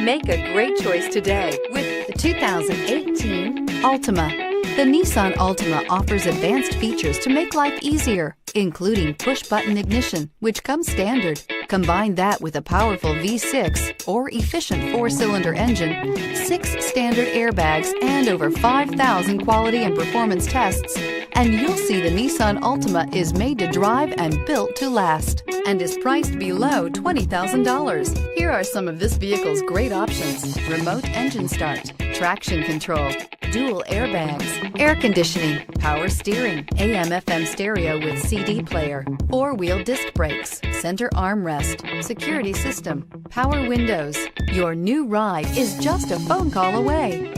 Make a great choice today with the 2018 Altima. The Nissan Altima offers advanced features to make life easier, including push-button ignition, which comes standard. Combine that with a powerful V6 or efficient 4-cylinder engine, 6 standard airbags, and over 5,000 quality and performance tests, and you'll see the Nissan Altima is made to drive and built to last, and is priced below $20,000. Here are some of this vehicle's great options: remote engine start, traction control, dual airbags, air conditioning, power steering, AM/FM stereo with CD player, 4-wheel disc brakes, center armrest, security system, power windows. Your new ride is just a phone call away.